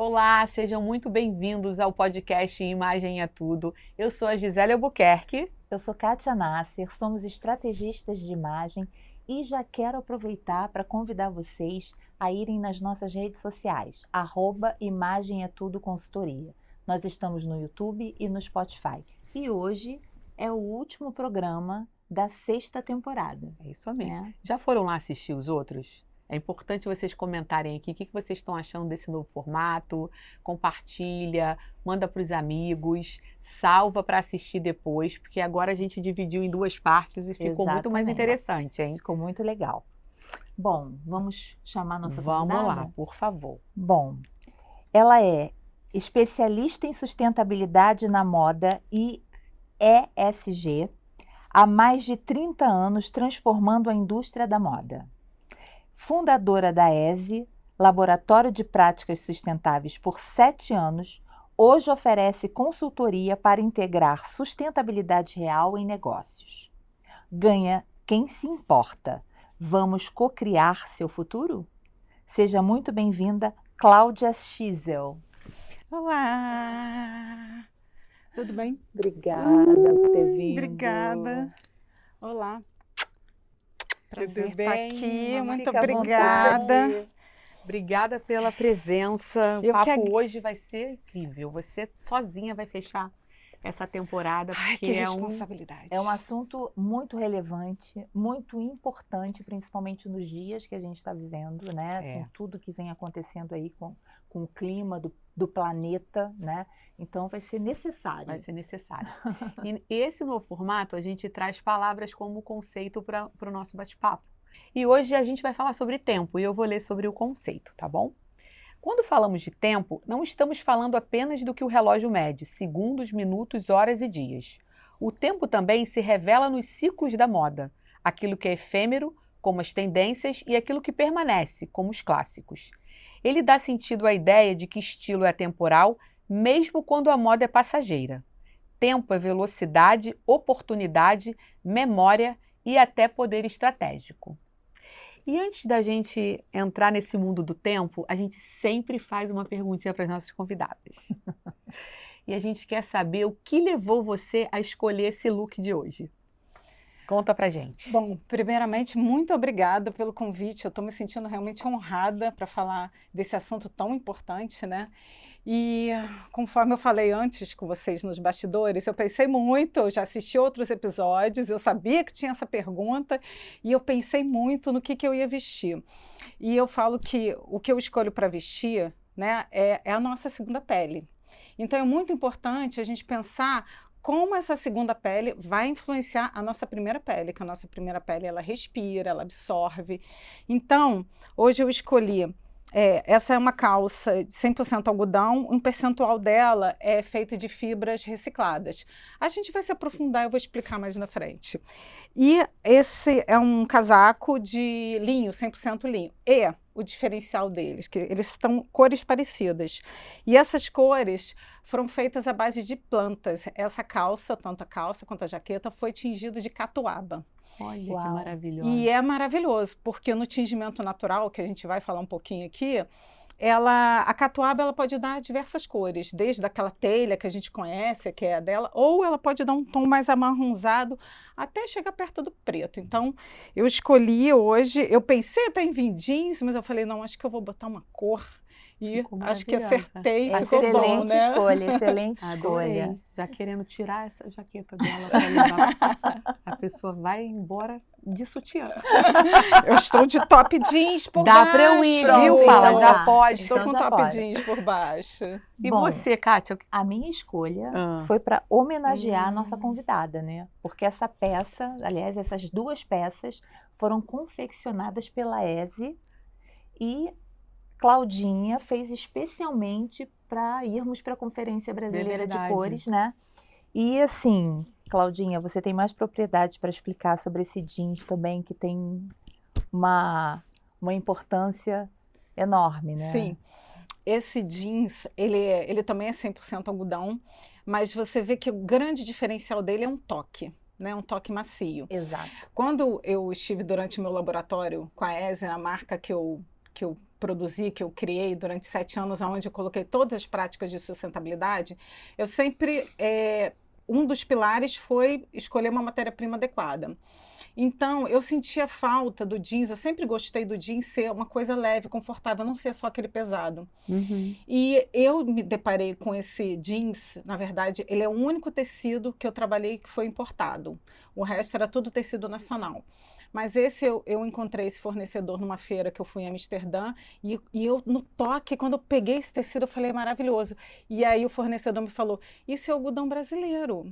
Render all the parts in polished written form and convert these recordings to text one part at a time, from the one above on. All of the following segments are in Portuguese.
Olá, sejam muito bem-vindos ao podcast Imagem é Tudo. Eu sou a Gisele Albuquerque. Eu sou Kátia Nasser, somos estrategistas de imagem e já quero aproveitar para convidar vocês a irem nas nossas redes sociais, @Imagem é Tudo Consultoria. Nós estamos no YouTube e no Spotify. E hoje é o último programa da 6ª temporada. É isso mesmo. Já foram lá assistir os outros? É importante vocês comentarem aqui o que vocês estão achando desse novo formato. Compartilha, manda para os amigos, salva para assistir depois, porque agora a gente dividiu em 2 partes e ficou muito mais interessante, hein? Ficou muito legal. Bom, vamos chamar nossa convidada? Vamos lá, por favor. Bom, ela é especialista em sustentabilidade na moda e ESG, há mais de 30 anos transformando a indústria da moda. Fundadora da ESE, Laboratório de Práticas Sustentáveis, por 7 anos, hoje oferece consultoria para integrar sustentabilidade real em negócios. Ganha quem se importa. Vamos cocriar seu futuro? Seja muito bem-vinda, Cláudia Schissel. Olá! Tudo bem? Obrigada por ter vindo. Obrigada. Olá. Prazer Tudo estar bem? aqui. Muito Fica à obrigada. vontade. Obrigada pela presença. O papo hoje vai ser incrível. Você sozinha vai fechar essa temporada. Ai, porque que responsabilidade. É um assunto muito relevante, muito importante, principalmente nos dias que a gente está vivendo, né? Com tudo que vem acontecendo aí com o clima do planeta, né? Então vai ser necessário. Vai ser necessário. E esse novo formato, a gente traz palavras como conceito para o nosso bate-papo. E hoje a gente vai falar sobre tempo e eu vou ler sobre o conceito, tá bom? Quando falamos de tempo, não estamos falando apenas do que o relógio mede, segundos, minutos, horas e dias. O tempo também se revela nos ciclos da moda, aquilo que é efêmero, como as tendências, e aquilo que permanece, como os clássicos. Ele dá sentido à ideia de que estilo é atemporal, mesmo quando a moda é passageira. Tempo é velocidade, oportunidade, memória e até poder estratégico. E antes da gente entrar nesse mundo do tempo, a gente sempre faz uma perguntinha para as nossas convidadas. E a gente quer saber o que levou você a escolher esse look de hoje. Conta pra gente. Bom, primeiramente, muito obrigada pelo convite. Eu estou me sentindo realmente honrada para falar desse assunto tão importante, né? E conforme eu falei antes com vocês nos bastidores, eu pensei muito, eu já assisti outros episódios, eu sabia que tinha essa pergunta e eu pensei muito no que eu ia vestir. E eu falo que o que eu escolho para vestir, né, é a nossa segunda pele. Então é muito importante a gente pensar como essa segunda pele vai influenciar a nossa primeira pele, que a nossa primeira pele ela respira, ela absorve. Então, hoje eu escolhi, essa é uma calça de 100% algodão, um percentual dela é feito de fibras recicladas. A gente vai se aprofundar, eu vou explicar mais na frente. E esse é um casaco de linho, 100% linho. E o diferencial deles, que eles estão cores parecidas. E essas cores foram feitas à base de plantas. Essa calça, tanto a calça quanto a jaqueta, foi tingida de catuaba. Olha, que maravilhoso. E é maravilhoso, porque no tingimento natural, que a gente vai falar um pouquinho aqui, a catuaba ela pode dar diversas cores, desde aquela telha que a gente conhece, que é a dela, ou ela pode dar um tom mais amarronzado, até chegar perto do preto. Então, eu escolhi hoje, eu pensei até em vir jeans, mas eu falei, não, acho que eu vou botar uma cor. E acho que acertei, ficou bom, né? Excelente escolha. Já querendo tirar essa jaqueta dela para levar. A pessoa vai embora de sutiã. Eu estou de top jeans por baixo. Dá para eu ir, viu? Fala, já pode. Estou com top jeans por baixo. E bom, você, Kátia? A minha escolha foi para homenagear a nossa convidada, né? Porque essa peça, aliás, essas 2 peças foram confeccionadas pela ESE e Claudinha fez especialmente para irmos para a Conferência Brasileira de Cores, né? E assim, Claudinha, você tem mais propriedade para explicar sobre esse jeans também, que tem uma importância enorme, né? Sim. Esse jeans, ele também é 100% algodão, mas você vê que o grande diferencial dele é um toque. Né, um toque macio. Exato. Quando eu estive durante o meu laboratório com a ESE, na marca que eu produzi, que eu criei durante 7 anos, onde eu coloquei todas as práticas de sustentabilidade, eu sempre, um dos pilares foi escolher uma matéria-prima adequada. Então, eu sentia falta do jeans, eu sempre gostei do jeans ser uma coisa leve, confortável, não ser só aquele pesado. E eu me deparei com esse jeans, na verdade, ele é o único tecido que eu trabalhei que foi importado. O resto era tudo tecido nacional. Mas esse eu encontrei esse fornecedor numa feira que eu fui em Amsterdã e eu, no toque, quando eu peguei esse tecido, eu falei, é maravilhoso. E aí o fornecedor me falou, isso é algodão brasileiro.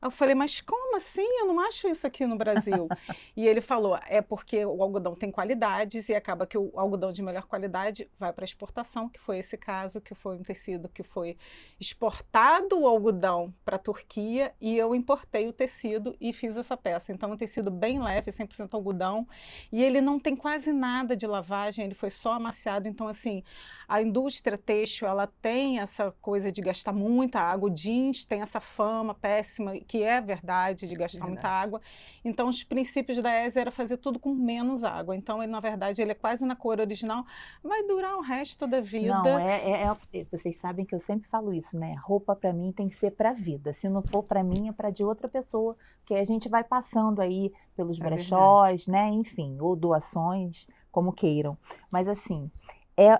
Aí eu falei, mas como assim? Eu não acho isso aqui no Brasil. E ele falou, é porque o algodão tem qualidades e acaba que o algodão de melhor qualidade vai para exportação, que foi esse caso, que foi um tecido que foi exportado o algodão para a Turquia e eu importei o tecido e fiz essa peça. Então, é um tecido bem leve, 100% algodão, e ele não tem quase nada de lavagem, ele foi só amaciado. Então, assim, a indústria têxtil, ela tem essa coisa de gastar muita água, o jeans tem essa fama péssima, que é verdade, de gastar muita água. Então, os princípios da ESA era fazer tudo com menos água. Então, ele, na verdade, ele é quase na cor original, vai durar o resto da vida. Não, vocês sabem que eu sempre falo isso, né? Roupa para mim tem que ser para vida. Se não for para mim, é para de outra pessoa, porque a gente vai passando aí pelos brechós, né? Enfim, ou doações, como queiram. Mas assim,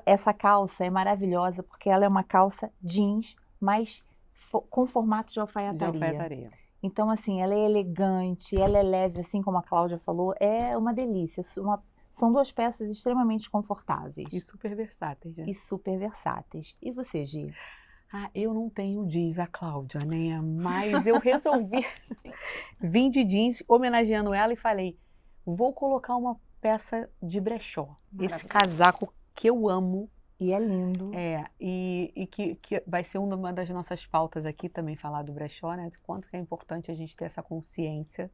essa calça é maravilhosa porque ela é uma calça jeans, mas com formato de alfaiataria. Então, assim, ela é elegante, ela é leve, assim como a Cláudia falou, é uma delícia. São 2 peças extremamente confortáveis. E super versáteis, né? E super versáteis. E você, Gi? Eu não tenho jeans, a Cláudia, né? Mas eu resolvi vim de jeans, homenageando ela e falei, vou colocar uma peça de brechó. Esse casaco que eu amo. E é lindo. E que vai ser uma das nossas pautas aqui também, falar do brechó, né? De quanto que é importante a gente ter essa consciência.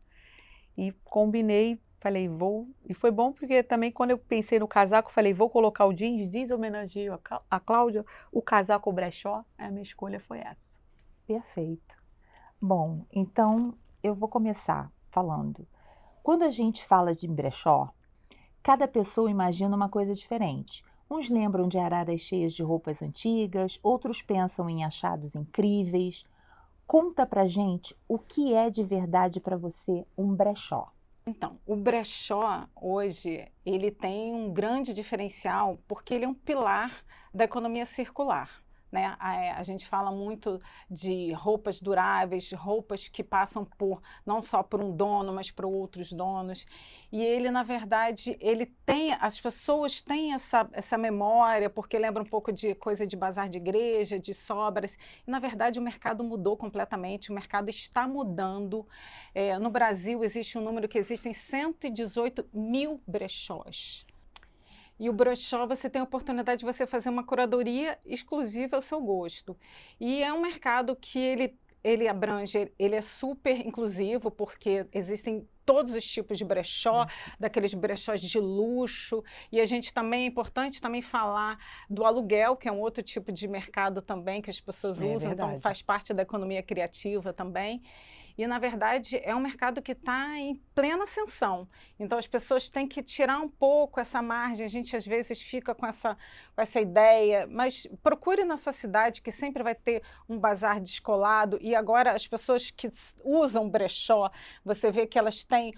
E combinei, falei, vou. E foi bom porque também quando eu pensei no casaco, falei, vou colocar o jeans, homenageio a Cláudia, o casaco o brechó, a minha escolha foi essa. Perfeito. Bom, então eu vou começar falando. Quando a gente fala de brechó, cada pessoa imagina uma coisa diferente. Uns lembram de araras cheias de roupas antigas, outros pensam em achados incríveis. Conta pra gente o que é de verdade para você um brechó. Então, o brechó hoje, ele tem um grande diferencial porque ele é um pilar da economia circular. Né? A gente fala muito de roupas duráveis, roupas que passam não só por um dono, mas por outros donos. E ele, na verdade, as pessoas têm essa memória, porque lembra um pouco de coisa de bazar de igreja, de sobras. E, na verdade, o mercado mudou completamente, o mercado está mudando. No Brasil, existe um número que existem 118 mil brechós. E o brechó, você tem a oportunidade de você fazer uma curadoria exclusiva ao seu gosto. E é um mercado que ele abrange, ele é super inclusivo, porque existem todos os tipos de brechó, daqueles brechós de luxo. E a gente também, é importante também falar do aluguel, que é um outro tipo de mercado também que as pessoas usam, verdade. então faz parte da economia criativa também. E, na verdade, é um mercado que está em plena ascensão. Então, as pessoas têm que tirar um pouco essa margem. A gente, às vezes, fica com essa ideia, mas procure na sua cidade, que sempre vai ter um bazar descolado. E agora, as pessoas que usam brechó, você vê que elas têm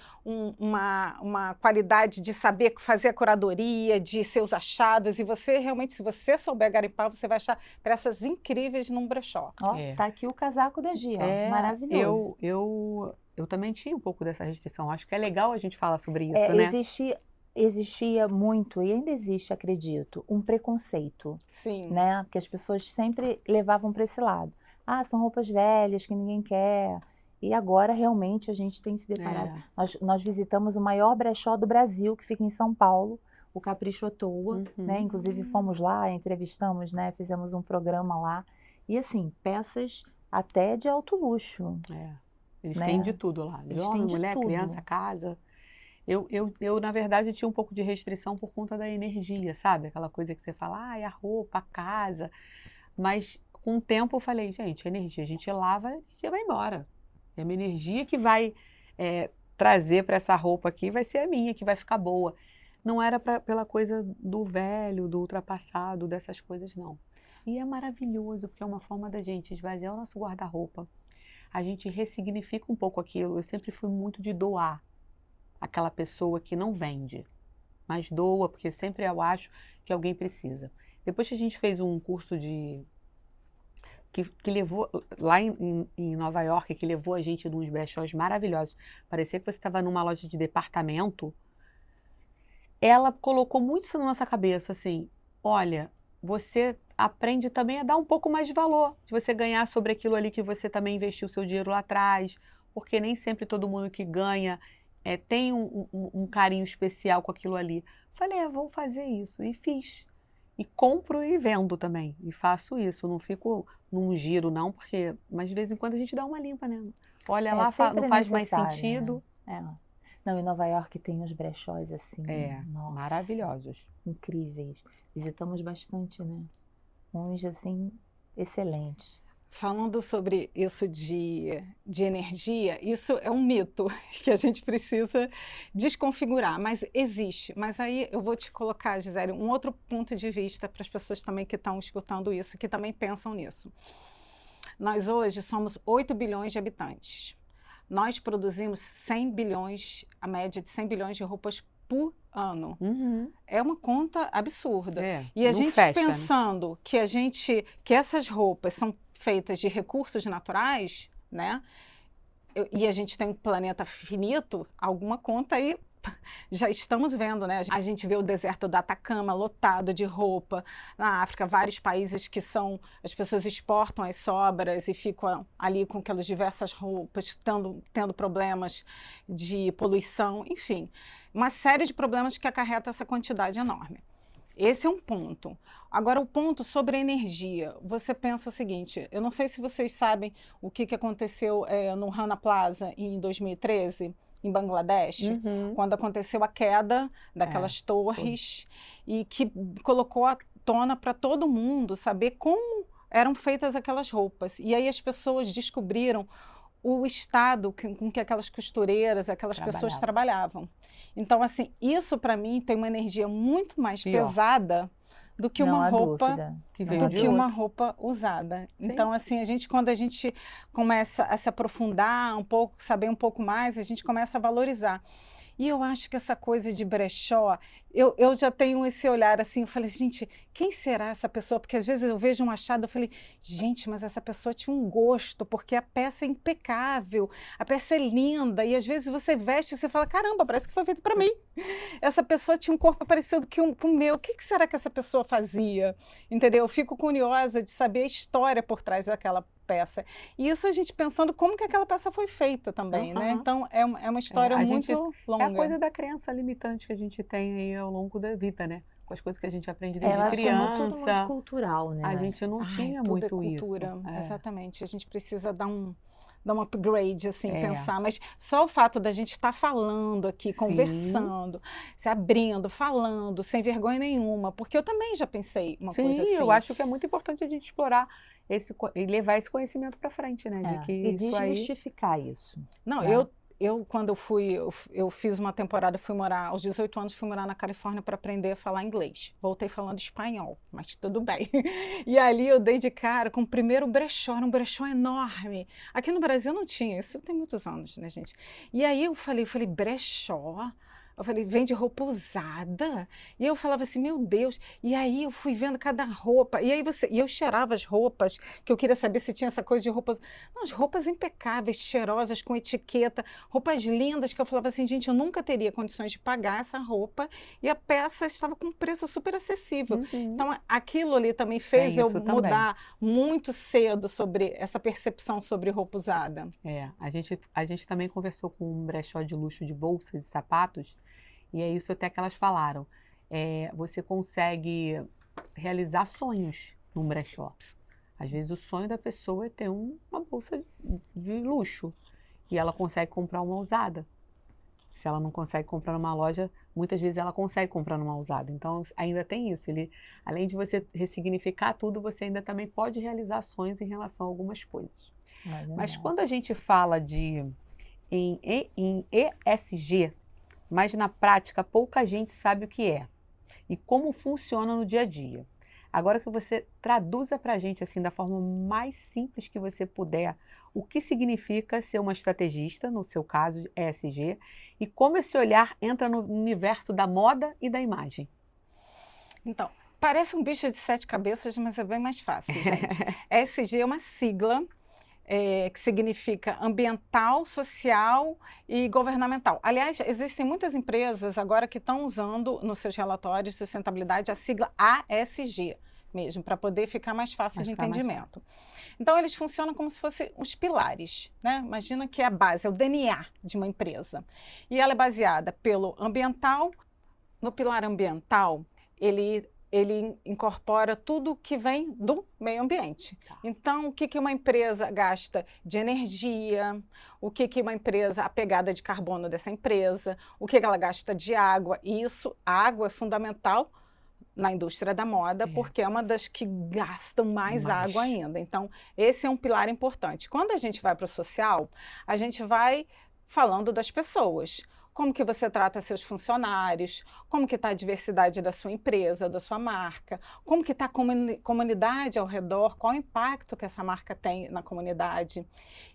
uma qualidade de saber fazer a curadoria, de seus achados. E você, realmente, se você souber garimpar, você vai achar peças incríveis num brechó. Ó, tá aqui o casaco da Gi, ó. Maravilhoso. Eu também tinha um pouco dessa restrição. Acho que é legal a gente falar sobre isso, né? Existia muito, e ainda existe, acredito, um preconceito. Sim. Né? Que as pessoas sempre levavam para esse lado. São roupas velhas que ninguém quer. E agora, realmente, a gente tem se deparado. Nós visitamos o maior brechó do Brasil, que fica em São Paulo, o Capricho à Toa. Né? Inclusive, fomos lá, entrevistamos, né? Fizemos um programa lá. E, assim, peças até de alto luxo. Eles têm de tudo lá, de homem, mulher, criança, casa. Eu, na verdade, tinha um pouco de restrição por conta da energia, sabe? Aquela coisa que você fala, a roupa, a casa. Mas, com o tempo, eu falei, gente, a energia, a gente lava, a energia vai embora. É a minha energia que vai trazer para essa roupa aqui, vai ser a minha, que vai ficar boa. Não era pela coisa do velho, do ultrapassado, dessas coisas, não. E é maravilhoso, porque é uma forma da gente esvaziar o nosso guarda-roupa. A gente ressignifica um pouco aquilo. Eu sempre fui muito de doar aquela pessoa que não vende, mas doa, porque sempre eu acho que alguém precisa. Depois que a gente fez um curso que levou, lá em Nova York, que levou a gente de uns brechós maravilhosos, parecia que você estava numa loja de departamento, ela colocou muito isso na nossa cabeça, assim, olha, você aprende também a dar um pouco mais de valor, de você ganhar sobre aquilo ali que você também investiu seu dinheiro lá atrás, porque nem sempre todo mundo que ganha tem um carinho especial com aquilo ali. Falei, vou fazer isso, e fiz. E compro e vendo também, e faço isso, não fico num giro não, mas de vez em quando a gente dá uma limpa, né? Olha lá, sempre não faz mais necessário, sentido. né? Não, em Nova York tem uns brechós assim, nossa, maravilhosos. Incríveis. Visitamos bastante, né? Uns assim, excelentes. Falando sobre isso de energia, isso é um mito que a gente precisa desconfigurar, mas existe. Mas aí eu vou te colocar, Gisele, um outro ponto de vista para as pessoas também que estão escutando isso, que também pensam nisso. Nós hoje somos 8 bilhões de habitantes. Nós produzimos 100 bilhões, a média de 100 bilhões de roupas por ano. Uhum. É uma conta absurda. E a não gente fecha, pensando, né? que essas roupas são feitas de recursos naturais, né? E a gente tem um planeta finito, alguma conta aí já estamos vendo, né? A gente vê o deserto do Atacama lotado de roupa. Na África, vários países que as pessoas exportam as sobras e ficam ali com aquelas diversas roupas, tendo problemas de poluição, enfim. Uma série de problemas que acarreta essa quantidade enorme. Esse é um ponto. Agora, o ponto sobre a energia. Você pensa o seguinte, eu não sei se vocês sabem o que aconteceu no Rana Plaza em 2013, em Bangladesh, quando aconteceu a queda daquelas torres e que colocou à tona para todo mundo saber como eram feitas aquelas roupas. E aí as pessoas descobriram o estado com que aquelas costureiras, aquelas pessoas trabalhavam. Então, assim, isso para mim tem uma energia muito mais pesada do que uma roupa uma roupa usada. Sim. Então, assim, quando a gente começa a se aprofundar um pouco, saber um pouco mais, a gente começa a valorizar. E eu acho que essa coisa de brechó, eu já tenho esse olhar assim, eu falei, gente, quem será essa pessoa? Porque às vezes eu vejo um achado, eu falei, gente, mas essa pessoa tinha um gosto, porque a peça é impecável, a peça é linda, e às vezes você veste e você fala, caramba, parece que foi feito para mim. Essa pessoa tinha um corpo parecido com o meu, o que será que essa pessoa fazia? Entendeu? Eu fico curiosa de saber a história por trás daquela peça. E isso a gente pensando como que aquela peça foi feita também, né? Então, é uma história muito longa. É a coisa da crença limitante que a gente tem aí ao longo da vida, né? Com as coisas que a gente aprende desde criança. Tudo muito cultural, né? A gente não tinha muito cultura. Isso. Exatamente. A gente precisa dar um upgrade, assim, pensar. Mas só o fato da gente estar falando aqui, conversando, se abrindo, falando, sem vergonha nenhuma, porque eu também já pensei uma coisa assim. Eu acho que é muito importante a gente explorar e levar esse conhecimento para frente, né? De que e desmistificar isso. Não, eu quando eu fiz uma temporada, fui morar, aos 18 anos, fui morar na Califórnia para aprender a falar inglês. Voltei falando espanhol, mas tudo bem. E ali eu dei de cara com o primeiro brechó, era um brechó enorme. Aqui no Brasil não tinha, isso tem muitos anos, né, gente? E aí eu falei, brechó? Eu falei, vende roupa usada? E eu falava assim, meu Deus. E aí eu fui vendo cada roupa. E eu cheirava as roupas, que eu queria saber se tinha essa coisa de roupas. Não, as roupas impecáveis, cheirosas, com etiqueta, roupas lindas, que eu falava assim, gente, eu nunca teria condições de pagar essa roupa. E a peça estava com um preço super acessível. Então, aquilo ali também fez eu mudar muito cedo sobre essa percepção sobre roupa usada. A gente também conversou com um brechó de luxo de bolsas e sapatos. E é isso até que elas falaram. Você consegue realizar sonhos num brechó. Às vezes o sonho da pessoa é ter uma bolsa de luxo. E ela consegue comprar uma usada. Se ela não consegue comprar numa loja, muitas vezes ela consegue comprar numa usada. Então ainda tem isso. Além de você ressignificar tudo, você ainda também pode realizar sonhos em relação a algumas coisas. Mas quando a gente fala em ESG, mas na prática pouca gente sabe o que é e como funciona no dia a dia. Agora que você traduza para a gente assim da forma mais simples que você puder, o que significa ser uma estrategista, no seu caso ESG, e como esse olhar entra no universo da moda e da imagem. Então, parece um bicho de 7 cabeças, mas é bem mais fácil, gente. ESG é uma sigla que significa ambiental, social e governamental. Aliás, existem muitas empresas agora que estão usando nos seus relatórios de sustentabilidade a sigla ASG mesmo, para poder ficar mais fácil de entendimento. Então, eles funcionam como se fossem os pilares, né? Imagina que é a base, é o DNA de uma empresa. E ela é baseada pelo ambiental. No pilar ambiental, ele incorpora tudo que vem do meio ambiente. Então, o que uma empresa gasta de energia, o que uma empresa, a pegada de carbono dessa empresa, o que ela gasta de água. E isso, a água é fundamental na indústria da moda, porque é uma das que gastam mais água ainda. Então, esse é um pilar importante. Quando a gente vai para o social, a gente vai falando das pessoas. Como que você trata seus funcionários, como que está a diversidade da sua empresa, da sua marca, como que está a comunidade ao redor, qual o impacto que essa marca tem na comunidade.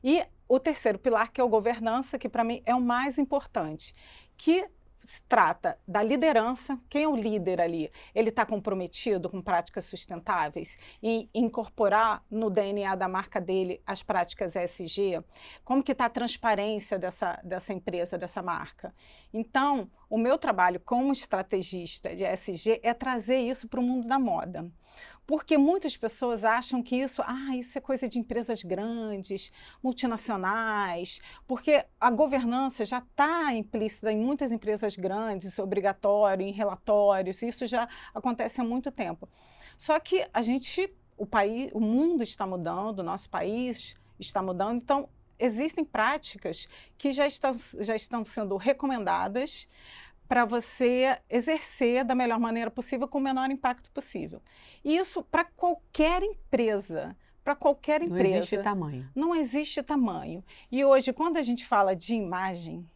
E o terceiro pilar, que é o governança, que para mim é o mais importante, que se trata da liderança. Quem é o líder ali? Ele está comprometido com práticas sustentáveis e incorporar no DNA da marca dele as práticas ESG? Como que está a transparência dessa empresa, dessa marca? Então, o meu trabalho como estrategista de ESG é trazer isso para o mundo da moda. Porque muitas pessoas acham que isso é coisa de empresas grandes, multinacionais, porque a governança já está implícita em muitas empresas grandes, obrigatório, em relatórios, isso já acontece há muito tempo. Só que o mundo está mudando, o nosso país está mudando, então existem práticas que já estão sendo recomendadas para você exercer da melhor maneira possível, com o menor impacto possível. E isso para qualquer empresa, Não existe tamanho. Não existe tamanho. E hoje, quando a gente fala de imagem,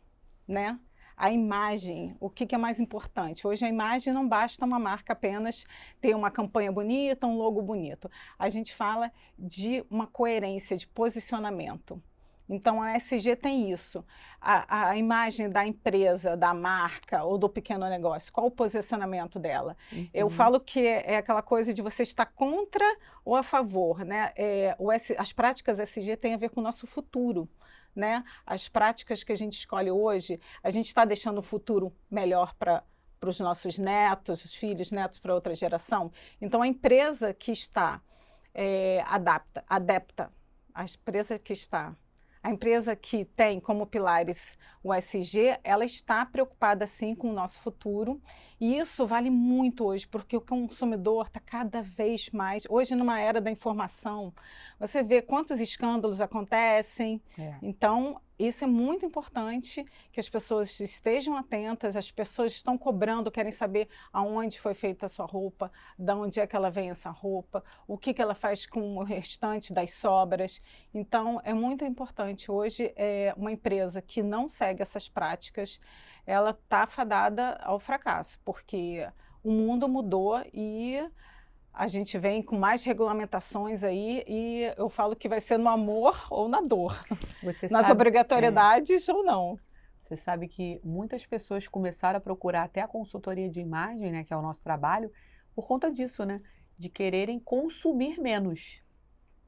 né? A imagem, o que é mais importante? Hoje a imagem não basta uma marca apenas ter uma campanha bonita, um logo bonito. A gente fala de uma coerência de posicionamento. Então, a ESG tem isso, a imagem da empresa, da marca ou do pequeno negócio, qual o posicionamento dela? Eu falo que é aquela coisa de você estar contra ou a favor, né? As práticas ESG têm a ver com o nosso futuro, né? As práticas que a gente escolhe hoje, a gente está deixando o futuro melhor para os nossos netos, os filhos, netos para outra geração. Então, a empresa que está adepta, a empresa que tem como pilares o ESG, ela está preocupada sim com o nosso futuro, e isso vale muito hoje, porque o consumidor está cada vez mais, hoje numa era da informação, você vê quantos escândalos acontecem, então isso é muito importante que as pessoas estejam atentas, as pessoas estão cobrando, querem saber aonde foi feita a sua roupa, de onde é que ela vem essa roupa, o que ela faz com o restante das sobras. Então, é muito importante. Hoje, uma empresa que não segue essas práticas, ela está fadada ao fracasso, porque o mundo mudou e a gente vem com mais regulamentações aí, e eu falo que vai ser no amor ou na dor, nas obrigatoriedades ou não. Você sabe que muitas pessoas começaram a procurar até a consultoria de imagem, né, que é o nosso trabalho, por conta disso, né, de quererem consumir menos.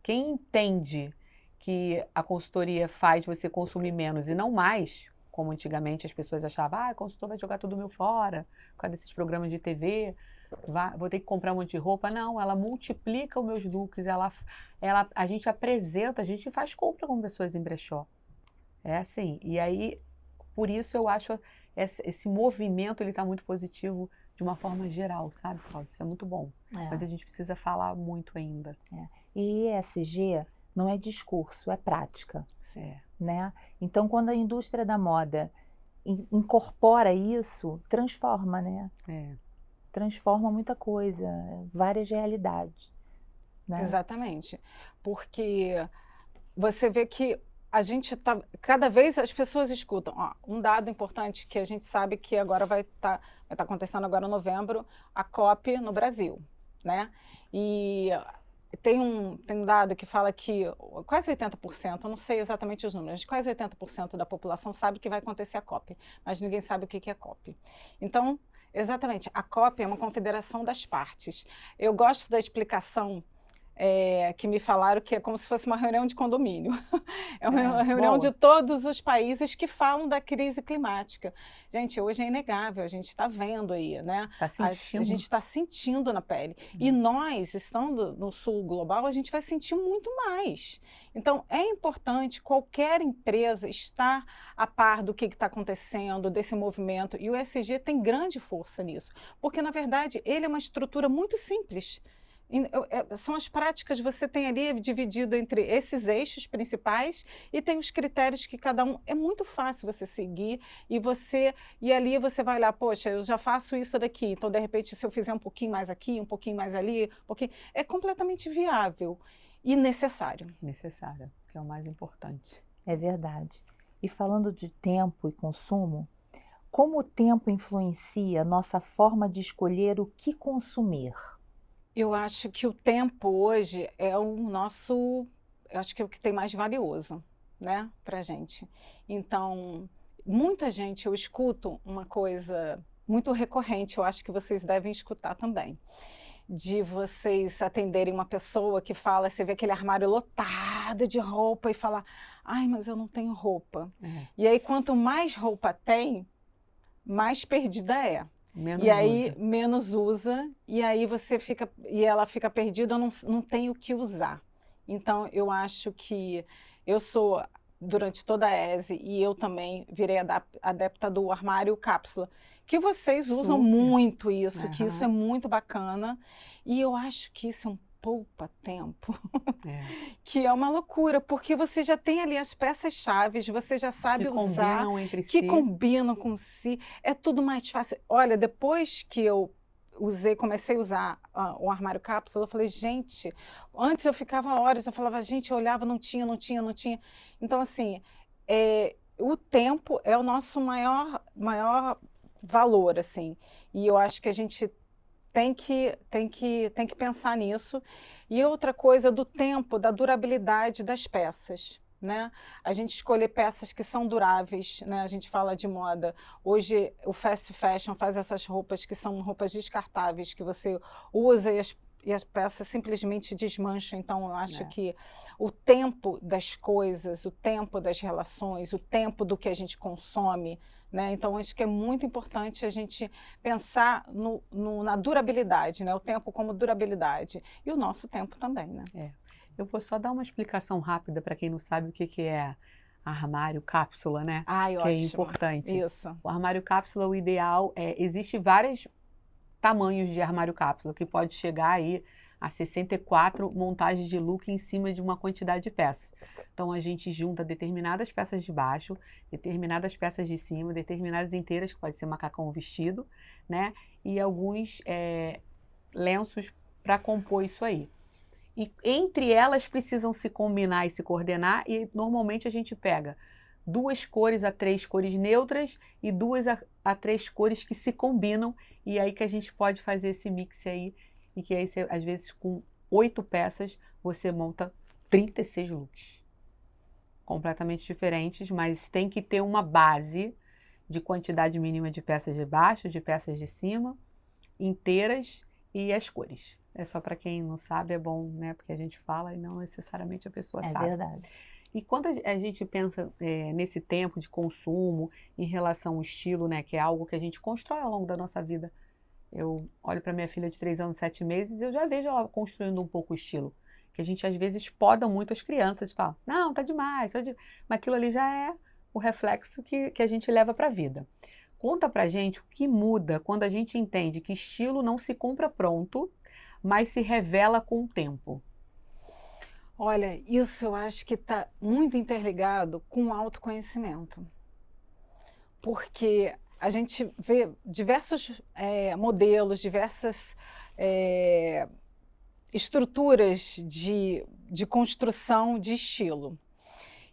Quem entende que a consultoria faz você consumir menos e não mais, como antigamente as pessoas achavam, a consultor vai jogar tudo meu fora, por causa desses programas de TV, vou ter que comprar um monte de roupa. Não, ela multiplica os meus looks, a gente apresenta, a gente faz compra com pessoas em brechó. É assim, e aí, por isso eu acho esse movimento, ele está muito positivo de uma forma geral, sabe, Cláudia? Isso é muito bom, mas a gente precisa falar muito ainda. E ESG não é discurso, é prática. Né? Então, quando a indústria da moda incorpora isso, transforma, né? Transforma muita coisa, várias realidades. Né? Exatamente, porque você vê que a gente tá, cada vez as pessoas escutam, ó, um dado importante que a gente sabe que agora vai tá acontecendo agora em novembro, a COP no Brasil, né? E tem um dado que fala que quase 80%, eu não sei exatamente os números, quase 80% da população sabe que vai acontecer a COP, mas ninguém sabe o que é COP. Então, exatamente, a COP é uma confederação das partes. Eu gosto da explicação que me falaram que é como se fosse uma reunião de condomínio. É uma reunião boa. de todos os países que falam da crise climática. Gente, hoje é inegável, a gente está vendo aí, né? Tá sentindo. A gente está sentindo na pele. E nós, estando no sul global, a gente vai sentir muito mais. Então, é importante qualquer empresa estar a par do que está acontecendo, desse movimento. E o ESG tem grande força nisso, porque, na verdade, ele é uma estrutura muito simples. São as práticas, você tem ali dividido entre esses eixos principais e tem os critérios que cada um, é muito fácil você seguir e ali você vai lá, poxa, eu já faço isso daqui, então de repente se eu fizer um pouquinho mais aqui, um pouquinho mais ali, é completamente viável e necessário. Necessária, que é o mais importante. É verdade. E falando de tempo e consumo, como o tempo influencia nossa forma de escolher o que consumir? Eu acho que o tempo hoje é eu acho que é o que tem mais valioso, né, pra gente. Então, muita gente, eu escuto uma coisa muito recorrente, eu acho que vocês devem escutar também, de vocês atenderem uma pessoa que fala, você vê aquele armário lotado de roupa e fala, ai, mas eu não tenho roupa. E aí, quanto mais roupa tem, mais perdida é. Menos E aí usa. menos usa, e aí ela fica perdida, não tem o que usar. Então eu acho que eu sou, durante toda a ESE, e eu também virei adepta do armário cápsula, que vocês usam Super. muito isso, que isso é Aham. muito bacana, e eu acho que isso é um poupa-tempo, que é uma loucura, porque você já tem ali as peças-chaves, você já sabe Que usar, combinam entre que si. combinam com si, é tudo mais fácil. Olha, depois que eu comecei a usar o armário cápsula, eu falei, gente, antes eu ficava horas, eu falava, gente, eu olhava, não tinha. Então, assim, o tempo é o nosso maior valor, assim, e eu acho que a gente tem que pensar nisso. E outra coisa do tempo, da durabilidade das peças, né? A gente escolher peças que são duráveis, né? A gente fala de moda. Hoje o fast fashion faz essas roupas que são roupas descartáveis, que você usa e as peças simplesmente desmancham. Então, eu acho que o tempo das coisas, o tempo das relações, o tempo do que a gente consome, né? Então, acho que é muito importante a gente pensar na durabilidade, né? O tempo como durabilidade. E o nosso tempo também, né? Eu vou só dar uma explicação rápida para quem não sabe o que é armário cápsula, né? Ai, que ótimo. é importante. Isso. O armário cápsula, o ideal existe vários tamanhos de armário cápsula, que pode chegar aí a 64 montagens de look em cima de uma quantidade de peças. Então a gente junta determinadas peças de baixo, determinadas peças de cima, determinadas inteiras, que pode ser macacão ou vestido, né? E alguns lenços para compor isso aí. E entre elas precisam se combinar e se coordenar, e normalmente a gente pega 2 cores a 3 cores neutras e 2 a 3 cores que se combinam, e aí que a gente pode fazer esse mix aí, e que aí você, às vezes com 8 peças você monta 36 looks. Completamente diferentes, mas tem que ter uma base de quantidade mínima de peças de baixo, de peças de cima, inteiras e as cores. É só para quem não sabe, é bom, né? Porque a gente fala e não necessariamente a pessoa sabe. É verdade. E quando a gente pensa nesse tempo de consumo em relação ao estilo, né? Que é algo que a gente constrói ao longo da nossa vida. Eu olho para minha filha de 3 anos, 7 meses, e eu já vejo ela construindo um pouco o estilo. Que a gente às vezes poda muito as crianças, fala, não, tá demais, mas aquilo ali já é o reflexo que a gente leva para a vida. Conta pra gente o que muda quando a gente entende que estilo não se compra pronto, mas se revela com o tempo. Olha, isso eu acho que está muito interligado com o autoconhecimento. Porque a gente vê diversos modelos, diversas estruturas de construção de estilo.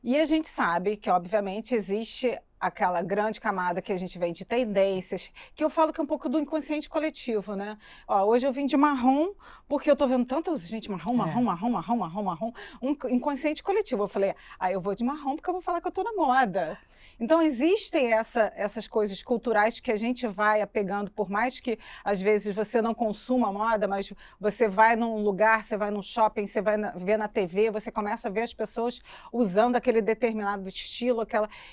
E a gente sabe que, obviamente, existe aquela grande camada que a gente vem de tendências, que eu falo que é um pouco do inconsciente coletivo, né? Ó, hoje eu vim de marrom, porque eu tô vendo tanta gente marrom, um inconsciente coletivo. Eu falei, eu vou de marrom porque eu vou falar que eu tô na moda. Então, existem essas coisas culturais que a gente vai apegando, por mais que, às vezes, você não consuma moda, mas você vai num lugar, você vai num shopping, você vai ver na TV, você começa a ver as pessoas usando aquele determinado estilo,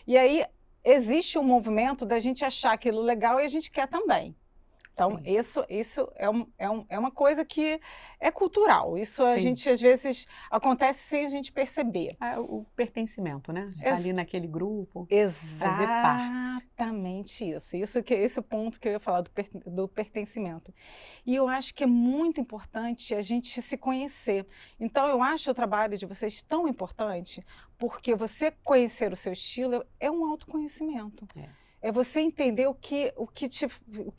e aí existe um movimento da gente achar aquilo legal e a gente quer também. Então, isso é uma coisa que é cultural. Isso a gente, às vezes, acontece sem a gente perceber. O pertencimento, né? De estar ali naquele grupo, fazer parte. Exatamente isso. Esse é o ponto que eu ia falar do pertencimento. E eu acho que é muito importante a gente se conhecer. Então, eu acho o trabalho de vocês tão importante, porque você conhecer o seu estilo é um autoconhecimento. É você entender o que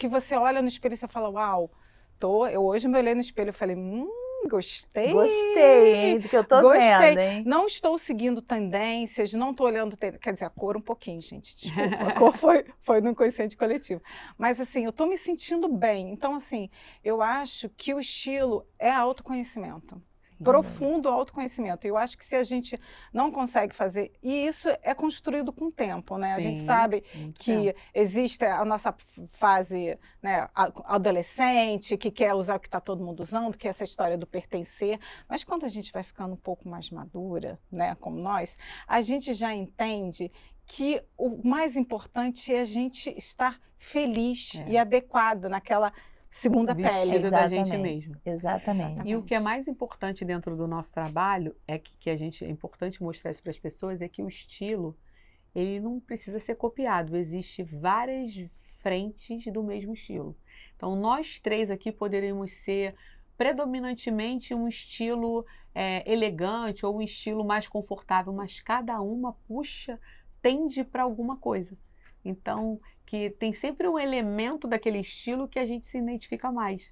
você olha no espelho e você fala, uau, hoje me olhei no espelho e falei, gostei. Gostei, hein, do que eu tô vendo, hein? Não estou seguindo tendências, não estou olhando, quer dizer, a cor um pouquinho, gente, desculpa, a cor foi no inconsciente coletivo. Mas assim, eu estou me sentindo bem. Então assim, eu acho que o estilo é autoconhecimento. Profundo autoconhecimento. Eu acho que se a gente não consegue fazer, e isso é construído com o tempo, né? A gente sabe que existe a nossa fase, né, adolescente, que quer usar o que está todo mundo usando, que é essa história do pertencer, mas quando a gente vai ficando um pouco mais madura, né, como nós, a gente já entende que o mais importante é a gente estar feliz e adequada naquela segunda pele da gente mesmo. Exatamente. E o que é mais importante dentro do nosso trabalho é que é importante mostrar isso para as pessoas, é que o estilo, ele não precisa ser copiado. Existem várias frentes do mesmo estilo. Então, nós três aqui poderíamos ser predominantemente um estilo elegante ou um estilo mais confortável, mas cada uma tende para alguma coisa. Então, que tem sempre um elemento daquele estilo que a gente se identifica mais.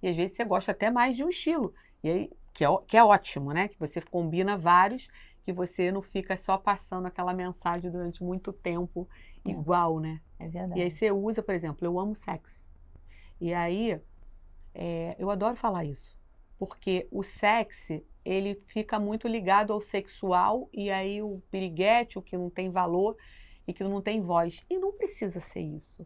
E às vezes você gosta até mais de um estilo, e aí, que é ótimo, né? Que você combina vários, que você não fica só passando aquela mensagem durante muito tempo igual, né? É verdade. E aí você usa, por exemplo, eu amo sexy. E aí, eu adoro falar isso, porque o sexy, ele fica muito ligado ao sexual, e aí o piriguete, o que não tem valor, e que não tem voz. E não precisa ser isso,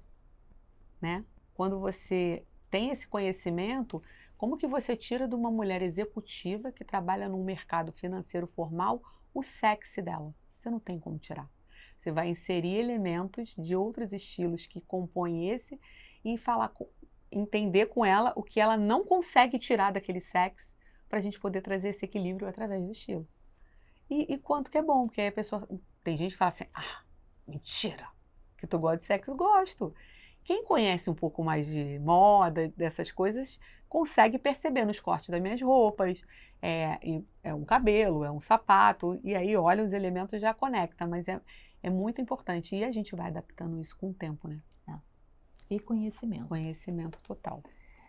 né? Quando você tem esse conhecimento, como que você tira de uma mulher executiva que trabalha num mercado financeiro formal o sexy dela? Você não tem como tirar. Você vai inserir elementos de outros estilos que compõem esse e entender com ela o que ela não consegue tirar daquele sexy para a gente poder trazer esse equilíbrio através do estilo. E quanto que é bom, porque aí a pessoa... Tem gente que fala assim, mentira, que tu gosta de sexo, gosto. Quem conhece um pouco mais de moda, dessas coisas, consegue perceber nos cortes das minhas roupas, é um cabelo, é um sapato, e aí olha os elementos e já conecta, mas é muito importante. E a gente vai adaptando isso com o tempo, né? E conhecimento. Conhecimento total.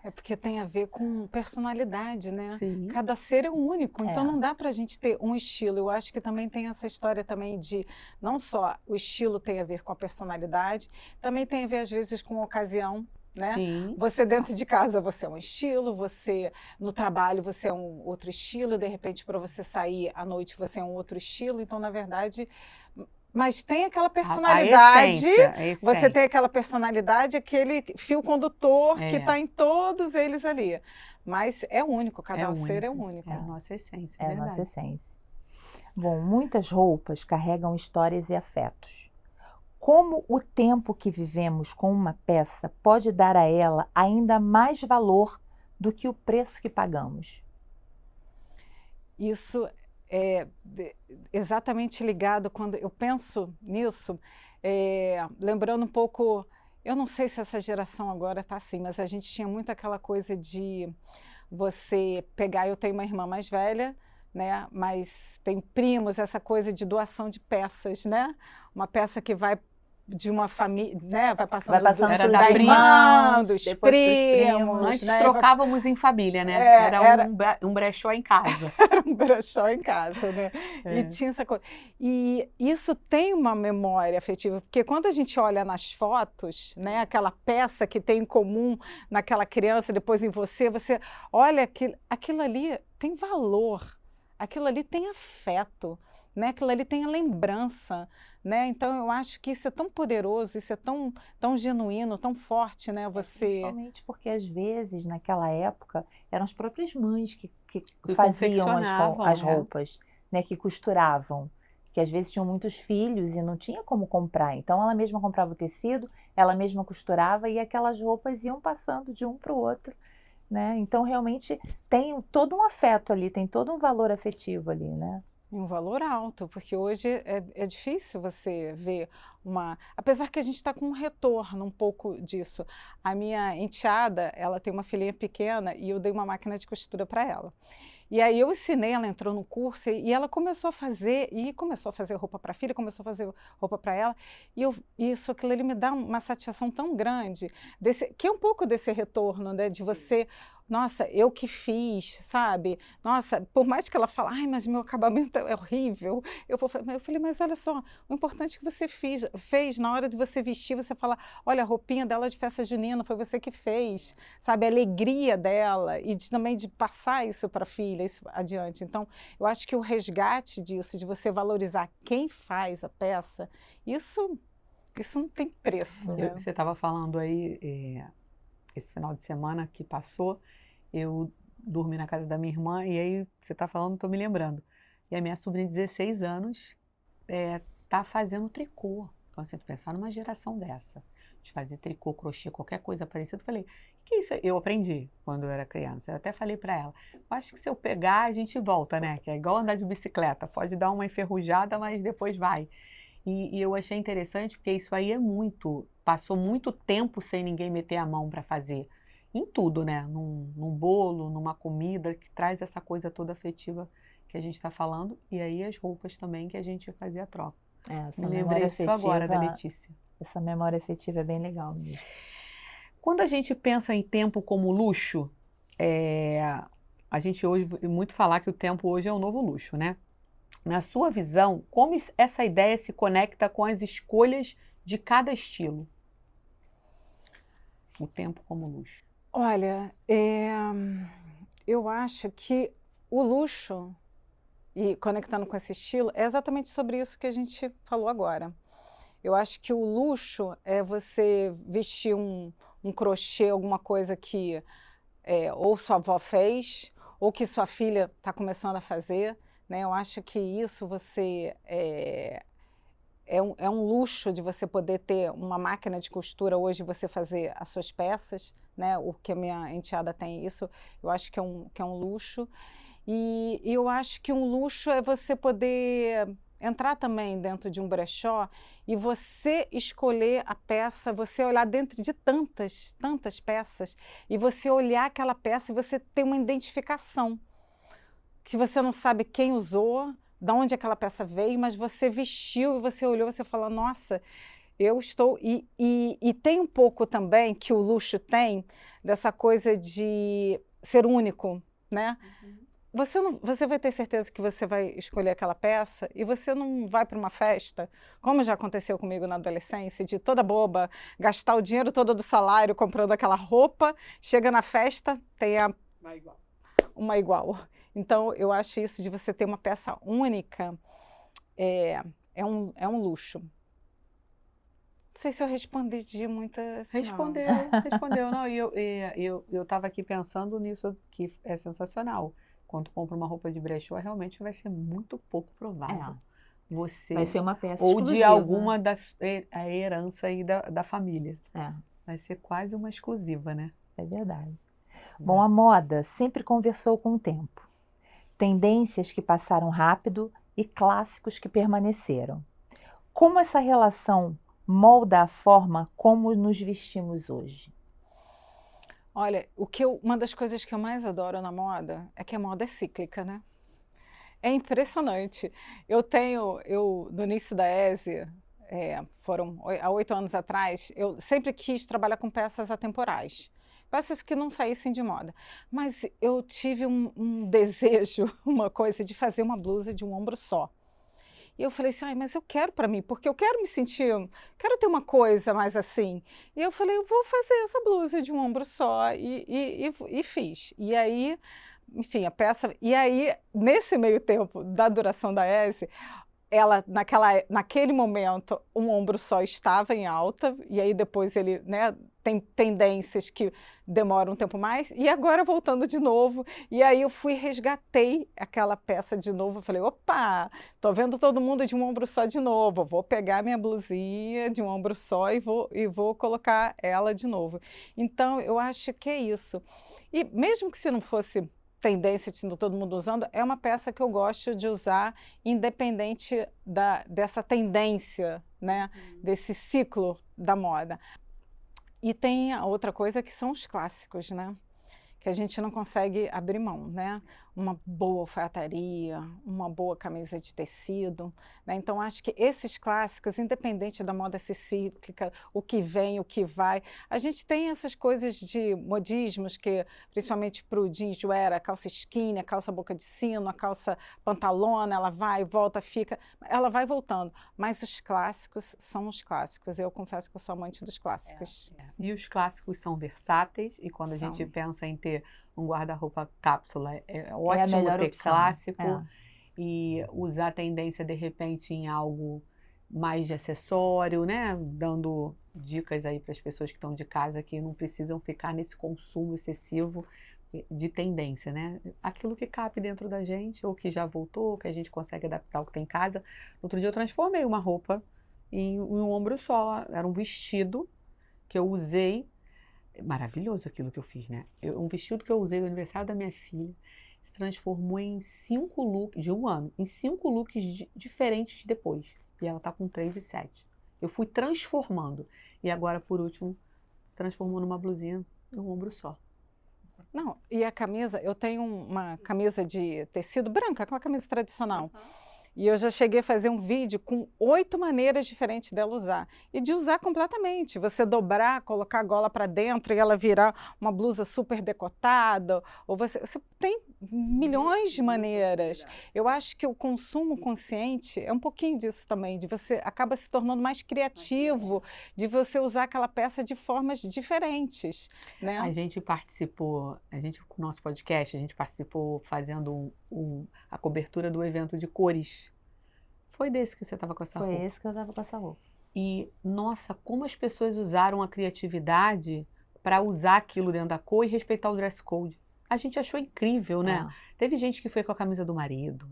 É porque tem a ver com personalidade, né? Sim. Cada ser é único, então não dá para a gente ter um estilo. Eu acho que também tem essa história também de não só o estilo tem a ver com a personalidade, também tem a ver às vezes com a ocasião, né? Sim. Você dentro de casa você é um estilo, você no trabalho você é um outro estilo, de repente para você sair à noite você é um outro estilo, então na verdade... Mas tem aquela personalidade, a essência. Você tem aquela personalidade, aquele fio condutor que está em todos eles ali. Mas é único, cada ser é único. É a nossa essência, é a nossa essência. Bom, muitas roupas carregam histórias e afetos. Como o tempo que vivemos com uma peça pode dar a ela ainda mais valor do que o preço que pagamos? Isso é exatamente ligado, quando eu penso nisso, lembrando um pouco, eu não sei se essa geração agora está assim, mas a gente tinha muito aquela coisa de você pegar, eu tenho uma irmã mais velha, né, mas tem primos, essa coisa de doação de peças, né? Uma peça que vai de uma família, né? Vai passando, Vai passando Era pros da irmãos, dos depois pros primos, Antes né? trocávamos em família, né? É, Era um brechó em casa. Era um brechó em casa, né? E É. tinha essa coisa. E isso tem uma memória afetiva, porque quando a gente olha nas fotos, né, aquela peça que tem em comum naquela criança, depois em você, você olha aquilo ali tem valor, aquilo ali tem afeto, né? Aquilo ali tem a lembrança, né? Então eu acho que isso é tão poderoso, isso é tão genuíno, tão forte, né? Você Principalmente porque, às vezes, naquela época, eram as próprias mães que Que faziam confeccionavam, as né? roupas, né? Que costuravam. Que, às vezes, tinham muitos filhos e não tinha como comprar. Então, ela mesma comprava o tecido, ela mesma costurava e aquelas roupas iam passando de um para o outro, né? Então, realmente, tem todo um afeto ali, tem todo um valor afetivo ali, né? um valor alto, porque hoje é difícil você ver Apesar que a gente está com um retorno um pouco disso. A minha enteada, ela tem uma filhinha pequena e eu dei uma máquina de costura para ela. E aí eu ensinei, ela entrou no curso e ela começou a fazer roupa para a filha, começou a fazer roupa para ela. E aquilo ali me dá uma satisfação tão grande, que é um pouco desse retorno, né, de você. Nossa, eu que fiz, sabe? Nossa, por mais que ela fale, ai, mas meu acabamento é horrível. Eu falei, mas olha só, o importante é que você fez na hora de você vestir, você fala, olha, a roupinha dela de festa junina foi você que fez, sabe? A alegria dela e também de passar isso para a filha, isso adiante. Então, eu acho que o resgate disso, de você valorizar quem faz a peça, isso não tem preço, né? Você estava falando aí, esse final de semana que passou, eu dormi na casa da minha irmã e aí você está falando, estou me lembrando. E a minha sobrinha de 16 anos está fazendo tricô. Então, assim, pensar numa geração dessa, de fazer tricô, crochê, qualquer coisa parecida, eu falei, que isso? Eu aprendi quando eu era criança. Eu até falei para ela, eu acho que se eu pegar, a gente volta, né? Que é igual andar de bicicleta, pode dar uma enferrujada, mas depois vai. E eu achei interessante porque isso aí passou muito tempo sem ninguém meter a mão para fazer. Em tudo, né? Num bolo, numa comida, que traz essa coisa toda afetiva que a gente está falando. E aí as roupas também que a gente fazia a troca. Essa Me memória lembrei disso agora da afetiva, Letícia. essa memória afetiva é bem legal mesmo. Quando a gente pensa em tempo como luxo, a gente hoje muito falar que o tempo hoje é um novo luxo, né? Na sua visão, como essa ideia se conecta com as escolhas de cada estilo? O tempo como luxo. Olha, eu acho que o luxo, e conectando com esse estilo, é exatamente sobre isso que a gente falou agora. Eu acho que o luxo é você vestir um crochê, alguma coisa que ou sua avó fez, ou que sua filha está começando a fazer, né? Eu acho que isso é um luxo de você poder ter uma máquina de costura hoje, você fazer as suas peças, né? O que a minha enteada tem, isso eu acho que é um luxo. E eu acho que um luxo é você poder entrar também dentro de um brechó e você escolher a peça, você olhar dentro de tantas peças e você olhar aquela peça e você ter uma identificação. Se você não sabe quem usou, de onde aquela peça veio, mas você vestiu e você olhou, você fala, nossa, eu estou... E tem um pouco também que o luxo tem dessa coisa de ser único, né? Você vai ter certeza que você vai escolher aquela peça e você não vai para uma festa, como já aconteceu comigo na adolescência, de toda boba, gastar o dinheiro todo do salário comprando aquela roupa, chega na festa, tem uma igual. Então, eu acho isso de você ter uma peça única, é um luxo. Não sei se eu respondi muito assim, Respondeu. Não, e eu estava aqui pensando nisso, que é sensacional. Quando compra uma roupa de brechó, realmente vai ser muito pouco provável. Você, vai ser uma peça ou exclusiva. de alguma a herança aí da família. É. Vai ser quase uma exclusiva, né? É verdade. Bom, a moda sempre conversou com o tempo. Tendências que passaram rápido e clássicos que permaneceram. Como essa relação molda a forma como nos vestimos hoje? Olha, uma das coisas que eu mais adoro na moda é que a moda é cíclica, né? É impressionante. No início da ESE, há 8 anos atrás, eu sempre quis trabalhar com peças atemporais. Peças que não saíssem de moda. Mas eu tive um desejo, uma coisa de fazer uma blusa de um ombro só. E eu falei assim, ai, mas eu quero para mim, porque eu quero me sentir, quero ter uma coisa mais assim. E eu falei, eu vou fazer essa blusa de um ombro só e fiz. E aí, enfim, a peça... E aí, nesse meio tempo da duração da S, ela, naquele momento, um ombro só estava em alta, e aí depois ele, né, tem tendências que demoram um tempo mais, e agora voltando de novo, e aí eu resgatei aquela peça de novo, eu falei, opa, tô vendo todo mundo de um ombro só de novo, vou pegar minha blusinha de um ombro só e vou colocar ela de novo. Então, eu acho que é isso. E mesmo que se não fosse tendência, todo mundo usando, é uma peça que eu gosto de usar independente dessa tendência, né, desse ciclo da moda. E tem a outra coisa que são os clássicos, né, que a gente não consegue abrir mão, né? Uma boa alfaiataria, uma boa camisa de tecido, né? Então, acho que esses clássicos, independente da moda ser cíclica, o que vem, o que vai, a gente tem essas coisas de modismos que, principalmente para o jeanswear, a calça skinny, a calça boca de sino, a calça pantalona, ela vai, volta, fica, ela vai voltando. Mas os clássicos são os clássicos. Eu confesso que eu sou amante dos clássicos. E os clássicos são versáteis, e quando a gente pensa em ter um guarda-roupa cápsula, é ótimo ter opção. clássico e usar a tendência de repente em algo mais de acessório, né? Dando dicas aí para as pessoas que estão de casa que não precisam ficar nesse consumo excessivo de tendência, né? Aquilo que cabe dentro da gente, ou que já voltou, que a gente consegue adaptar ao que tem em casa. Outro dia eu transformei uma roupa em um ombro só, era um vestido que eu usei. Maravilhoso aquilo que eu fiz, né? Um vestido que eu usei no aniversário da minha filha se transformou em 5 looks, de um ano, em 5 looks diferentes depois. E ela tá com 3 e 7. Eu fui transformando. E agora, por último, se transformou numa blusinha de um ombro só. Não, e a camisa, eu tenho uma camisa de tecido branca, aquela camisa tradicional. E eu já cheguei a fazer um vídeo com 8 maneiras diferentes dela usar. E de usar completamente. Você dobrar, colocar a gola para dentro e ela virar uma blusa super decotada. Ou você tem milhões de maneiras. Eu acho que o consumo consciente é um pouquinho disso também. De você acaba se tornando mais criativo. De você usar aquela peça de formas diferentes, né? A gente participou, com o nosso podcast, a gente participou fazendo a cobertura do evento de cores. Foi desse que você estava com essa roupa? Foi esse que eu estava com essa roupa. E, nossa, como as pessoas usaram a criatividade para usar aquilo dentro da cor e respeitar o dress code. A gente achou incrível, né? Teve gente que foi com a camisa do marido.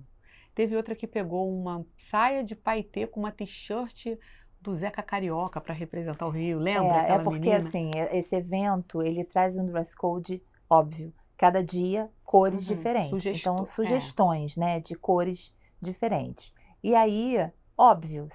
Teve outra que pegou uma saia de paetê com uma t-shirt do Zeca Carioca para representar o Rio. Lembra aquela porque menina? assim, esse evento, ele traz um dress code óbvio. Cada dia, cores diferentes. Então, sugestões, né, de cores diferentes. E aí, óbvio,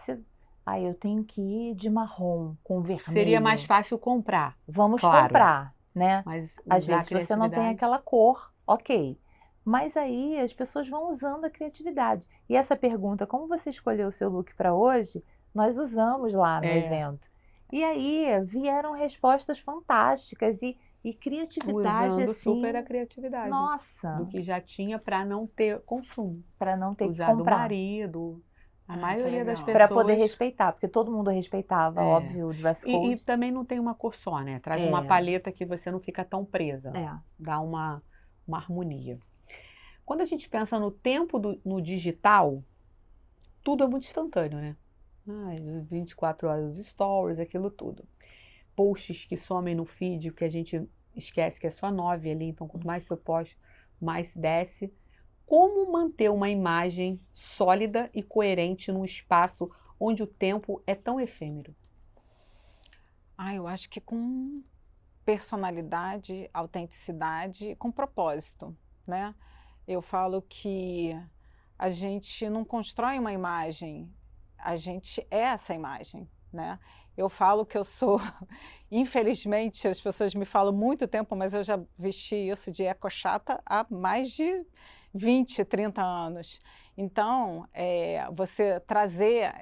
eu tenho que ir de marrom com vermelho. Seria mais fácil comprar. Vamos comprar, né? Mas às vezes você não tem aquela cor, ok. Mas aí as pessoas vão usando a criatividade. E essa pergunta, como você escolheu o seu look para hoje, nós usamos lá no evento. E aí vieram respostas fantásticas e criatividade, usando assim, super a criatividade. Nossa! Do que já tinha para não ter consumo. Para não ter usar que comprar. Do marido. A maioria das pessoas... Para poder respeitar, porque todo mundo respeitava, óbvio, o dress code. E também não tem uma cor só, né? Traz uma paleta que você não fica tão presa. Dá uma harmonia. Quando a gente pensa no tempo no digital, tudo é muito instantâneo, né? 24 horas, os stories, aquilo tudo. Posts que somem no feed, que a gente esquece que é só 9 ali, então quanto mais você posta, mais desce. Como manter uma imagem sólida e coerente num espaço onde o tempo é tão efêmero? Eu acho que com personalidade, autenticidade, com propósito, né? Eu falo que a gente não constrói uma imagem, a gente é essa imagem, né? Eu falo que eu sou, infelizmente, as pessoas me falam muito tempo, mas eu já vesti isso de ecochata há mais de 20, 30 anos. Então, você trazer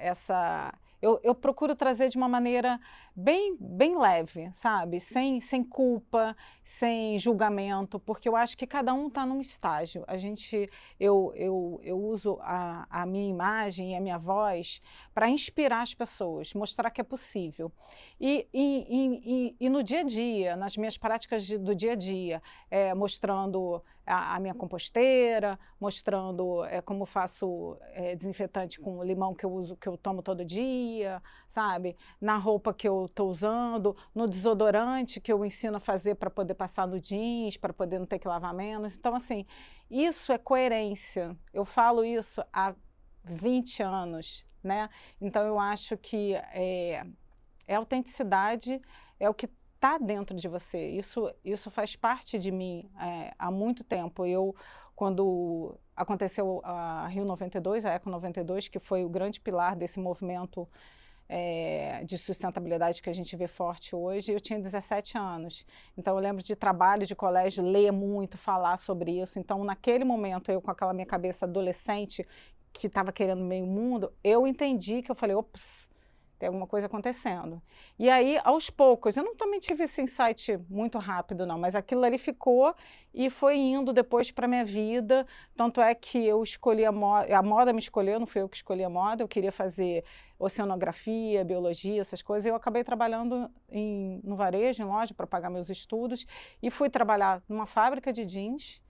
eu procuro trazer de uma maneira bem leve, sabe? Sem culpa, sem julgamento, porque eu acho que cada um está num estágio. Eu uso a minha imagem e a minha voz para inspirar as pessoas, mostrar que é possível. E no dia a dia, nas minhas práticas do dia a dia, mostrando a minha composteira, mostrando como faço desinfetante com limão que eu uso, que eu tomo todo dia, sabe? Na roupa que eu estou usando, no desodorante que eu ensino a fazer para poder passar no jeans, para poder não ter que lavar menos. Então, assim, isso é coerência. Eu falo isso há 20 anos, né? Então, eu acho que autenticidade é o que está dentro de você. Isso faz parte de mim há muito tempo. Quando aconteceu a Rio 92, a Eco 92, que foi o grande pilar desse movimento de sustentabilidade que a gente vê forte hoje, eu tinha 17 anos. Então, eu lembro de trabalho de colégio, ler muito, falar sobre isso. Então, naquele momento, eu com aquela minha cabeça adolescente, que estava querendo meio mundo, eu entendi que eu falei, ops, tem alguma coisa acontecendo. E aí, aos poucos, eu não também tive esse insight muito rápido, não, mas aquilo ali ficou e foi indo depois para a minha vida. Tanto é que eu escolhi a moda me escolheu, não fui eu que escolhi a moda, eu queria fazer oceanografia, biologia, essas coisas, e eu acabei trabalhando no varejo, em loja, para pagar meus estudos, e fui trabalhar numa fábrica de jeans,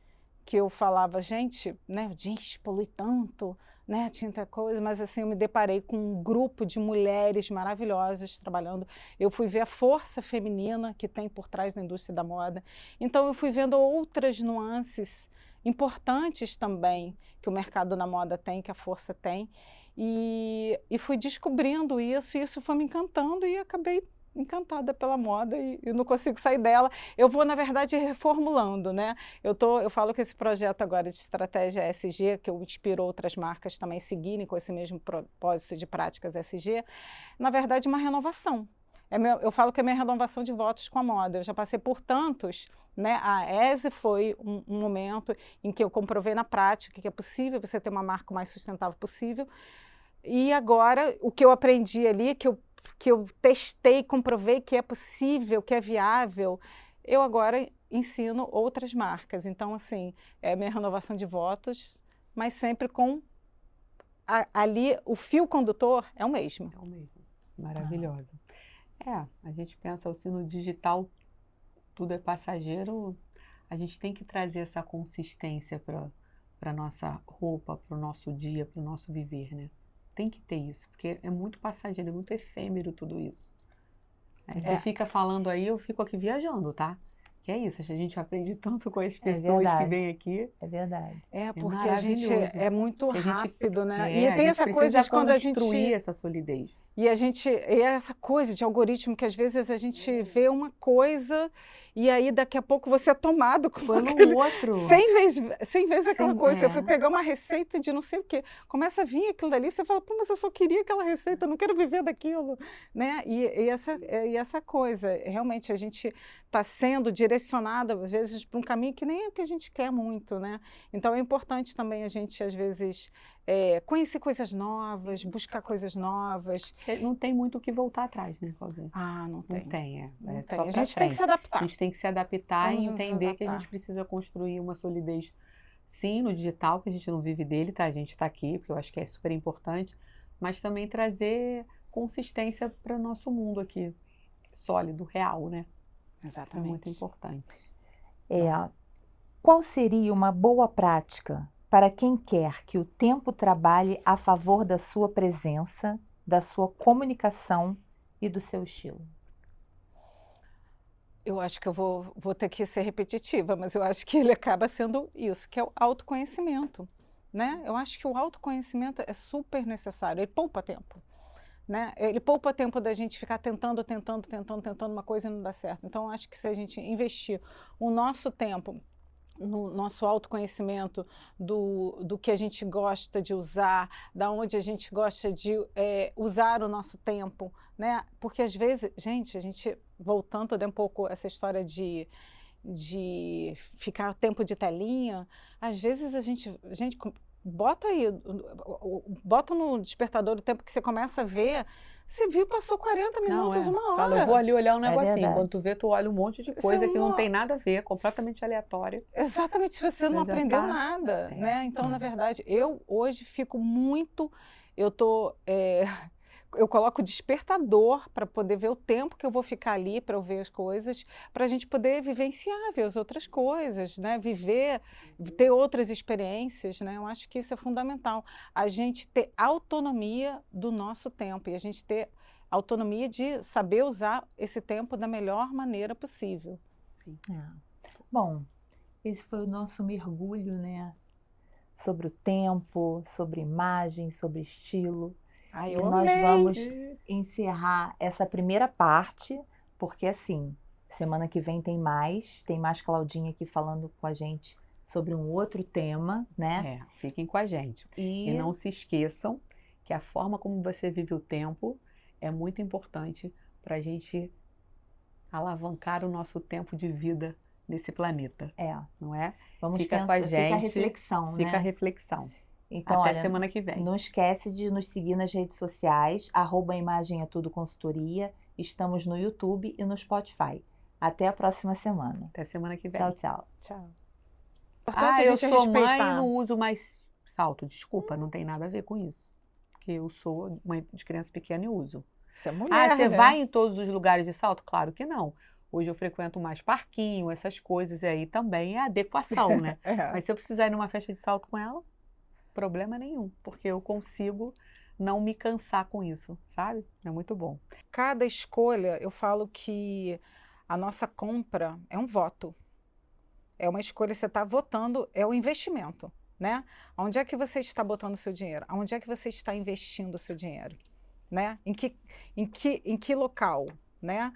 que eu falava, gente, né, o jeans polui tanto, né, tinha tanta coisa, mas assim, eu me deparei com um grupo de mulheres maravilhosas trabalhando. Eu fui ver a força feminina que tem por trás da indústria da moda. Então, eu fui vendo outras nuances importantes também que o mercado da moda tem, que a força tem, e fui descobrindo isso, e isso foi me encantando, e acabei encantada pela moda e não consigo sair dela. Eu vou, na verdade, reformulando, né? Eu falo que esse projeto agora de estratégia ESG, que eu inspiro outras marcas também seguirem com esse mesmo propósito de práticas ESG, na verdade, uma renovação. Eu falo que é minha renovação de votos com a moda. Eu já passei por tantos, né? A ESE foi um momento em que eu comprovei na prática que é possível você ter uma marca o mais sustentável possível. E agora, o que eu aprendi ali, que eu testei, comprovei que é possível, que é viável, eu agora ensino outras marcas. Então, assim, é a minha renovação de votos, mas sempre com ali o fio condutor é o mesmo. É o mesmo. Maravilhosa. A gente pensa assim no digital, tudo é passageiro, a gente tem que trazer essa consistência para a nossa roupa, para o nosso dia, para o nosso viver, né? Tem que ter isso, porque é muito passageiro, é muito efêmero tudo isso. Você fica falando aí, eu fico aqui viajando, tá? Que é isso, a gente aprende tanto com as pessoas que vêm aqui. É verdade. Porque a gente é muito rápido, né? E tem essa coisa de quando a gente construir essa solidez. E essa coisa de algoritmo que às vezes a gente vê uma coisa e aí daqui a pouco você é tomado com no outro. 100 vezes aquela coisa. Eu fui pegar uma receita de não sei o quê. Começa a vir aquilo dali, você fala, pô, mas eu só queria aquela receita, eu não quero viver daquilo, né? E essa coisa, realmente a gente está sendo direcionada às vezes para um caminho que nem é o que a gente quer muito, né? Então é importante também a gente às vezes conhecer coisas novas, buscar coisas novas. Não tem muito o que voltar atrás, né, Cláudia? Não tem. Não tem, Não tem. Só a gente tem que se adaptar. A gente tem que se adaptar e entender que a gente precisa construir uma solidez, sim, no digital, que a gente não vive dele, tá? A gente está aqui, porque eu acho que é super importante, mas também trazer consistência para o nosso mundo aqui, sólido, real, né? Exatamente. Isso é muito importante. Qual seria uma boa prática para quem quer que o tempo trabalhe a favor da sua presença, da sua comunicação e do seu estilo? Eu acho que eu vou ter que ser repetitiva, mas eu acho que ele acaba sendo isso, que é o autoconhecimento, né? Eu acho que o autoconhecimento é super necessário, ele poupa tempo, né? Ele poupa tempo da gente ficar tentando uma coisa e não dá certo. Então, eu acho que se a gente investir o nosso tempo no nosso autoconhecimento do que a gente gosta de usar, da onde a gente gosta de usar o nosso tempo, né? Porque às vezes, a gente voltando um pouco essa história de ficar tempo de telinha, às vezes a gente bota aí, bota no despertador o tempo que você começa a ver, você viu, passou 40 minutos, Não, uma hora. Fala, eu vou ali olhar um negocinho. verdade. Quando tu vê, tu olha um monte de coisa que não tem nada a ver, completamente aleatório. Exatamente, você não Já aprendeu tá. nada, É. né? Então, na verdade, eu hoje fico muito, eu tô, eu coloco despertador para poder ver o tempo que eu vou ficar ali para eu ver as coisas, para a gente poder vivenciar, ver as outras coisas, né? Viver, ter outras experiências, né? Eu acho que isso é fundamental. A gente ter autonomia do nosso tempo e a gente ter autonomia de saber usar esse tempo da melhor maneira possível. Sim. Bom, esse foi o nosso mergulho, né? Sobre o tempo, sobre imagem, sobre estilo. Ai, E eu nós amei. vamos encerrar essa primeira parte, porque assim, semana que vem tem mais Claudinha aqui falando com a gente sobre um outro tema, né? Fiquem com a gente. E não se esqueçam que a forma como você vive o tempo é muito importante para a gente alavancar o nosso tempo de vida nesse planeta, não é? Vamos Fica pensar, com a fica a gente, reflexão, fica a né? reflexão. Então, Até olha, semana que vem. não esquece de nos seguir nas redes sociais, @Imagem é Tudo Consultoria. Estamos no YouTube e no Spotify. Até a próxima semana. Até semana que vem. Tchau, tchau. Tchau. Importante a eu gente sou mãe e respeitar. não uso mais salto. Desculpa, não tem nada a ver com isso. Porque eu sou mãe de criança pequena e uso. Você é mulher, Você né? vai em todos os lugares de salto? Claro que não. Hoje eu frequento mais parquinho, essas coisas, e aí também é adequação, né? Mas se eu precisar ir numa festa de salto com ela, problema nenhum, porque eu consigo não me cansar com isso, sabe? É muito bom. Cada escolha, eu falo que a nossa compra é um voto. É uma escolha, você está votando, é um investimento, né? Onde é que você está botando o seu dinheiro? Onde é que você está investindo o seu dinheiro? Né? Em que local, né?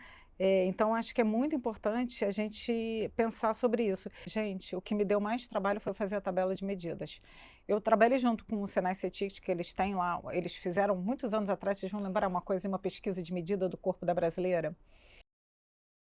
Então, acho que é muito importante a gente pensar sobre isso. Gente, o que me deu mais trabalho foi fazer a tabela de medidas. Eu trabalhei junto com o Senai CETIC, que eles têm lá, eles fizeram muitos anos atrás, vocês vão lembrar uma coisa, uma pesquisa de medida do corpo da brasileira.